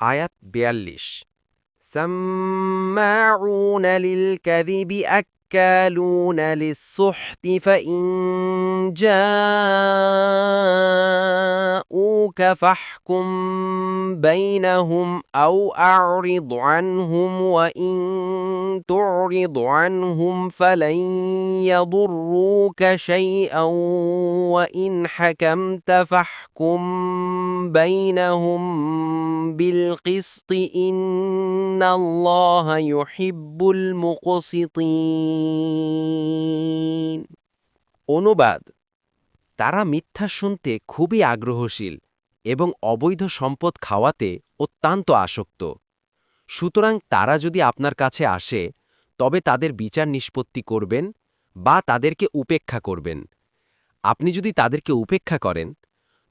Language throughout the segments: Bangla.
আয়াত ৪২ সাম্মাউন লিল-কাযিবি আক্কালুনা লিস-সুহতি ফাইন জাউকা ফাহকুম বাইনাহুম আও আ'রিদ আনহুম ওয়া ইন তু'রিদ আনহুম ফালান ইয়াদুররুকা শাইআন ওয়া ইন হাকামতা ফাহকুম বাইনাহুম বিল কিসতি ইন্নাল্লাহা ইউহিব্বুল মুকসিতিন। অনুবাদ: তারা মিথ্যা শুনতে খুবই আগ্রহশীল এবং অবৈধ সম্পদ খাওয়াতে অত্যন্ত আসক্ত। সুতরাং তারা যদি আপনার কাছে আসে তবে তাদের বিচার নিষ্পত্তি করবেন বা তাদেরকে উপেক্ষা করবেন। আপনি যদি তাদেরকে উপেক্ষা করেন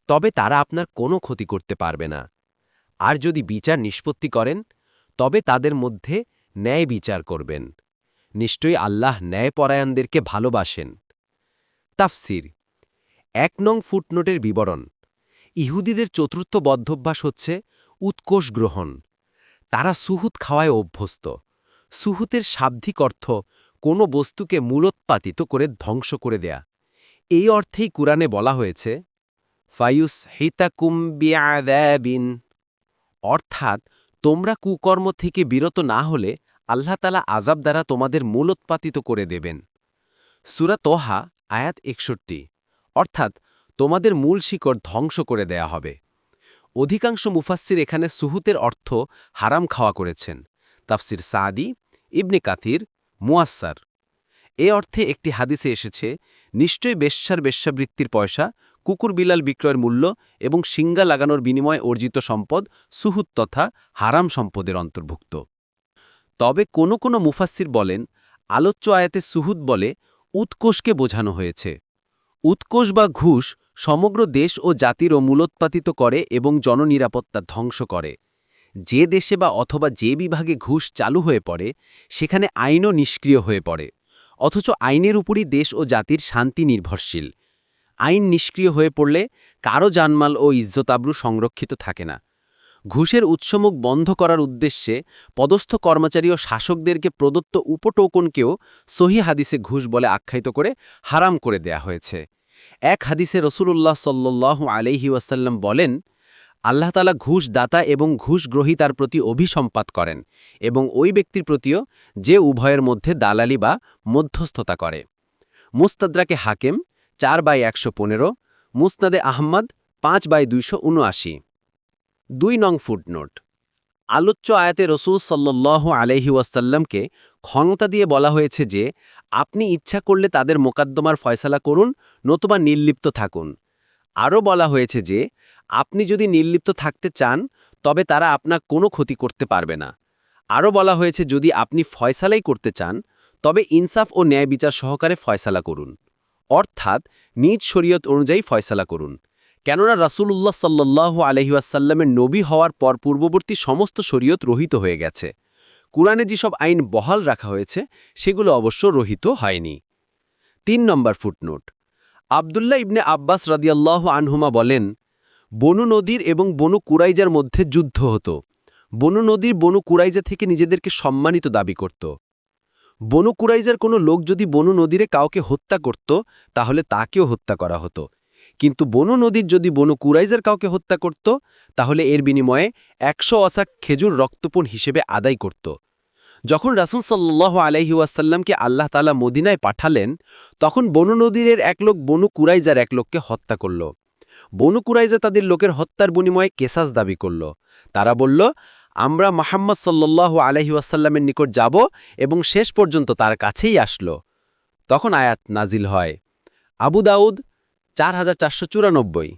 তবে তারা আপনার কোনো ক্ষতি করতে পারবে না। আর যদি বিচার নিষ্পত্তি করেন তবে তাদের মধ্যে ন্যায় বিচার করবেন। নিশ্চয়ই আল্লাহ ন্যায়পরায়ণদেরকে ভালোবাসেন। তাফসির: ১ নং ফুটনোটের বিবরণ। ইহুদিদের চতুর্থ বদ্ধভ্যাস হচ্ছে উৎকোষ গ্রহণ। তারা সুহুত খাওয়ায় অভ্যস্ত। সুহুতের শাব্দিক অর্থ কোনো বস্তুকে মূলোৎপাতিত করে ধ্বংস করে দেয়া। এই অর্থেই কুরআনে বলা হয়েছে ফায়ুসহিতাকুম বিআযাবিন, অর্থাৎ তোমরা কুকর্ম থেকে বিরত না হলে আল্লাহ তাআলা আযাব দ্বারা তোমাদের মূলোৎপাতিত করে দেবেন। সূরা তোহা আয়াত ৬১, অর্থাৎ তোমাদের মূল শিকড় ধ্বংস করে দেয়া হবে। অধিকাংশ মুফাসসির এখানে সুহুতের অর্থ হারাম খাওয়া করেছেন। তাফসির সাদি, ইবনে কাথির, মুয়াসসার। এ অর্থে একটি হাদিসে এসেছে, নিশ্চয়ই বেশ্যার বেশ্যাবৃত্তির পয়সা, কুকুর বিলাল বিক্রয়ের মূল্য এবং শিঙ্গা লাগানোর বিনিময়ে অর্জিত সম্পদ সুহুত তথা হারাম সম্পদের অন্তর্ভুক্ত। তবে কোনো কোনো মুফাসসির বলেন, আলোচ্য আয়াতে সুহুত বলে উৎকোষকে বোঝানো হয়েছে। উৎকোষ বা ঘুষ সমগ্র দেশ ও জাতিরও মূলোৎপাতিত করে এবং জননিরাপত্তা ধ্বংস করে। যে দেশে বা অথবা যে বিভাগে ঘুষ চালু হয়ে পড়ে সেখানে আইনও নিষ্ক্রিয় হয়ে পড়ে, অথচ আইনের উপরই দেশ ও জাতির শান্তি নির্ভরশীল। আইন নিষ্ক্রিয় হয়ে পড়লে কারও জানমাল ও ইজ্জতাবরু সংরক্ষিত থাকে না। ঘুষের উৎসমুখ বন্ধ করার উদ্দেশ্যে পদস্থ কর্মচারী ও শাসকদেরকে প্রদত্ত উপটোকনকেও সহিহ হাদিসে ঘুষ বলে আখ্যায়িত করে হারাম করে দেয়া হয়েছে। এক হাদিসে রাসূলুল্লাহ সাল্লাল্লাহু আলাইহি ওয়াসাল্লাম বলেন, আল্লাহ তাআলা ঘুষ দাতা এবং ঘুষ গ্রহীতার প্রতি অভিসম্পাত করেন এবং ওই ব্যক্তির প্রতিও যে উভয়ের মধ্যে দালালি বা মধ্যস্থতা করে। মুস্তাদরাকে হাকিম 4/115, মুসনাদে আহমদ 5/279। ২ নং ফুটনোট। আলোচ্য আয়াতে রাসূল সাল্লাল্লাহু আলাইহি ওয়াসাল্লামকে ক্ষমতা দিয়ে বলা হয়েছে যে আপনি ইচ্ছা করলে তাদের মোকদ্দমার ফয়সালা করুন, নতুবা নির্লিপ্ত থাকুন। আরও বলা হয়েছে যে আপনি যদি নির্লিপ্ত থাকতে চান তবে তারা আপনার কোনো ক্ষতি করতে পারবে না। আরও বলা হয়েছে যদি আপনি ফয়সালাই করতে চান তবে ইনসাফ ও ন্যায় বিচার সহকারে ফয়সালা করুন, অর্থাৎ নিজ শরীয়ত অনুযায়ী ফয়সালা করুন। কেননা রাসূলুল্লাহ সাল্লাল্লাহু আলাইহি ওয়াসাল্লামের নবী হওয়ার পর পূর্ববর্তী সমস্ত শরীয়ত রহিত হয়ে গেছে। কুরআনে যেসব আইন বহাল রাখা হয়েছে সেগুলো অবশ্য রহিত হয়নি। ৩ নম্বর ফুটনোট। আব্দুল্লাহ ইবনে আব্বাস রাদিয়াল্লাহু আনহুমা বলেন, বনু নদীর এবং বনু কুরাইজার মধ্যে যুদ্ধ হতো। বনু নদীর বনু কুরাইজা থেকে নিজেদেরকে সম্মানিত দাবি করত। বনু কুরাইজার কোনো লোক যদি বনু নদীরে কাউকে হত্যা করত তাহলে তাকেও হত্যা করা হতো, কিন্তু বনু নদীর যদি বনু কুরাইজার কাউকে হত্যা করত তাহলে এর বিনিময়ে ১০০ অসাক খেজুর রক্তপণ হিসেবে আদায় করত। যখন রাসূল সাল্লাল্লাহু আলাইহি ওয়াসাল্লামকে আল্লাহ তাআলা মদিনায় পাঠালেন তখন বনু নদীরের এক লোক বনু কুরাইজার এক লোককে হত্যা করল। বনু কুরাইজা তাদের লোকের হত্যার বিনিময়ে কেসাস দাবি করল। তারা বলল, আমরা মুহাম্মদ সাল্লাল্লাহু আলাইহি ওয়াসাল্লামের নিকট যাব এবং শেষ পর্যন্ত তার কাছেই আসল। তখন আয়াত নাজিল হয়। আবু দাউদ ৪৪৯৪।